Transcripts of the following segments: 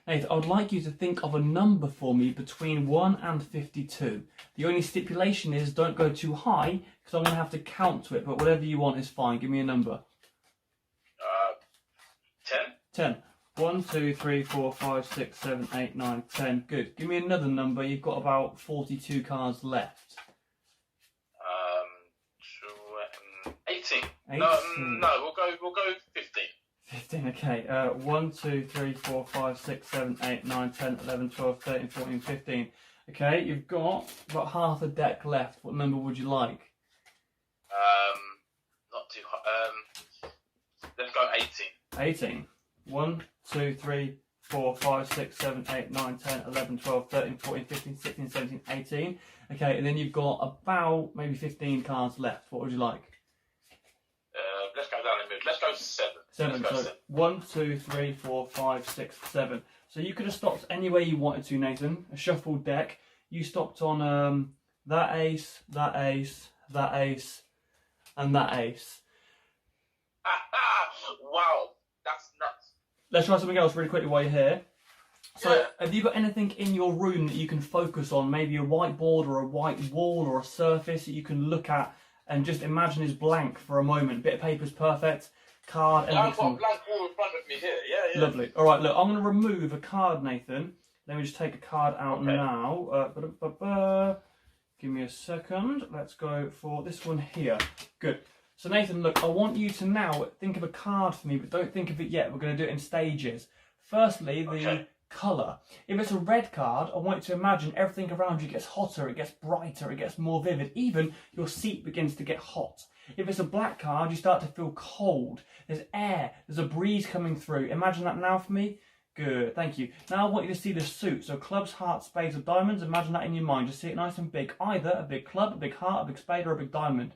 Nathan, I would like you to think of a number for me between 1 and 52. The only stipulation is don't go too high, because I'm going to have to count to it, but whatever you want is fine. Give me a number. 10. 10. 1, 2, 3, 4, 5, 6, 7, 8, 9, 10. Good. Give me another number. You've got about 42 cards left. 18. 18. No, we'll go 15. 15, okay. 1, 2, 3, 4, 5, 6, 7, 8, 9, 10, 11, 12, 13, 14, 15. Okay, you've got about half a deck left. What number would you like? Not too high. Let's go 18. 18. 1, 2, 3, 4, 5, 6, 7, 8, 9, 10, 11, 12, 13, 14, 15, 16, 17, 18. Okay, and then you've got about maybe 15 cards left. What would you like? Let's go down the middle. Let's go 7. 7. So 1, 2, 3, 4, 5, 6, 7. So you could have stopped any way you wanted to, Nathan. A shuffled deck. You stopped on that ace, that ace, that ace, and that ace. Wow, that's nuts. Let's try something else really quickly while you're here. So, Yeah. have you got anything in your room that you can focus on? Maybe a whiteboard or a white wall or a surface that you can look at and just imagine is blank for a moment. Bit of paper's perfect. Card, Yeah, I've everything. got a blank wall in front of me here. Yeah. Lovely. All right, look, I'm going to remove a card, Nathan. Let me just take a card out now. Give me a second. Let's go for this one here. Good. So, Nathan, look, I want you to now think of a card for me, but don't think of it yet. We're going to do it in stages. Firstly, the colour. If it's a red card, I want you to imagine everything around you gets hotter, it gets brighter, it gets more vivid. Even your seat begins to get hot. If it's a black card, you start to feel cold. There's air, there's a breeze coming through. Imagine that now for me. Good, thank you. Now I want you to see the suit. So clubs, hearts, spades, or diamonds. Imagine that in your mind. Just see it nice and big. Either a big club, a big heart, a big spade, or a big diamond.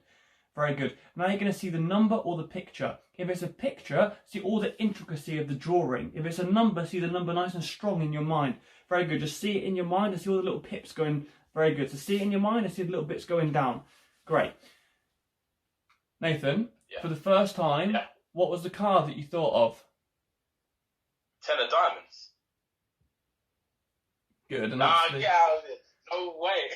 Very good. Now you're going to see the number or the picture. If it's a picture, see all the intricacy of the drawing. If it's a number, see the number nice and strong in your mind. Very good. Just see it in your mind and see all the little pips going. Very good. So see it in your mind and see the little bits going down. Great. Nathan, for the first time, what was the card that you thought of? 10 of diamonds. Good. And Nah, get out of it. No way.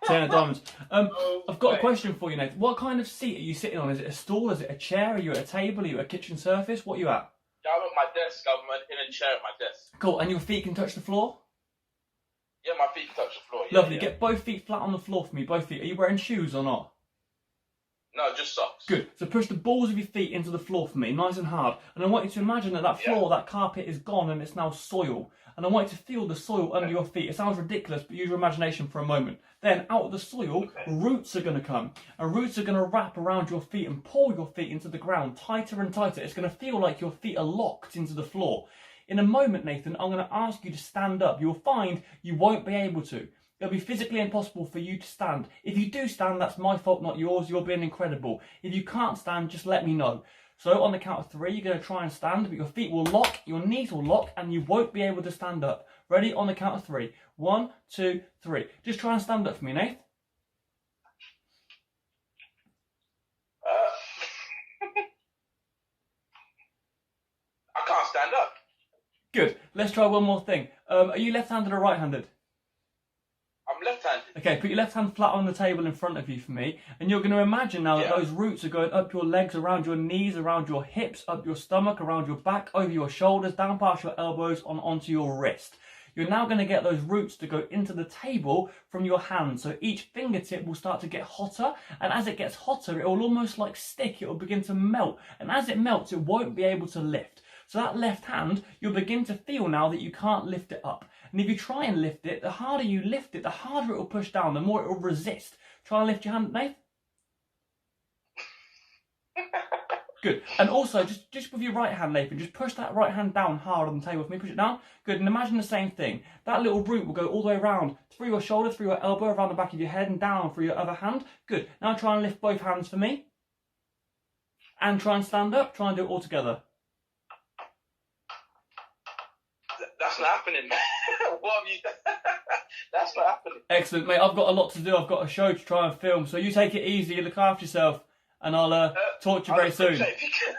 10 of diamonds. No I've got way. a question for you, Nathan. What kind of seat are you sitting on? Is it a stool? Is it a chair? Are you at a table? Are you at a kitchen surface? What are you at? Yeah, I'm at my desk. I'm in a chair at my desk. Cool. And your feet can touch the floor? Yeah, my feet touch the floor. Yeah, Lovely. yeah. Get both feet flat on the floor for me. Both feet. Are you wearing shoes or not? No, just socks. Good. So push the balls of your feet into the floor for me, nice and hard. And I want you to imagine that that floor, that carpet is gone and it's now soil. And I want you to feel the soil under your feet. It sounds ridiculous, but use your imagination for a moment. Then out of the soil, roots are going to come. And roots are going to wrap around your feet and pull your feet into the ground tighter and tighter. It's going to feel like your feet are locked into the floor. In a moment, Nathan, I'm going to ask you to stand up. You'll find you won't be able to. It'll be physically impossible for you to stand. If you do stand, that's my fault, not yours. You're being incredible. If you can't stand, just let me know. So on the count of 3, you're going to try and stand, but your feet will lock, your knees will lock, and you won't be able to stand up. Ready? On the count of 3. 1, 2, 3. Just try and stand up for me, Nath. I can't stand up. Good. Let's try one more thing. Are you left-handed or right-handed? I'm left-handed. Okay, put your left hand flat on the table in front of you for me, and you're going to imagine now that those roots are going up your legs, around your knees, around your hips, up your stomach, around your back, over your shoulders, down past your elbows, onto your wrist. You're now going to get those roots to go into the table from your hand, so each fingertip will start to get hotter, and as it gets hotter, it will almost like stick, it will begin to melt, and as it melts, it won't be able to lift. So that left hand, you'll begin to feel now that you can't lift it up. And if you try and lift it, the harder you lift it, the harder it will push down, the more it will resist. Try and lift your hand, Nate. Good. And also, just with your right hand, Nathan, just push that right hand down hard on the table for me. Push it down. Good. And imagine the same thing. That little root will go all the way around, through your shoulder, through your elbow, around the back of your head, and down through your other hand. Good. Now try and lift both hands for me. And try and stand up. Try and do it all together. That's not happening. What have you done? That's not happening. Excellent, mate. I've got a lot to do. I've got a show to try and film. So you take it easy, you look after yourself, and I'll talk to you very soon. If you can,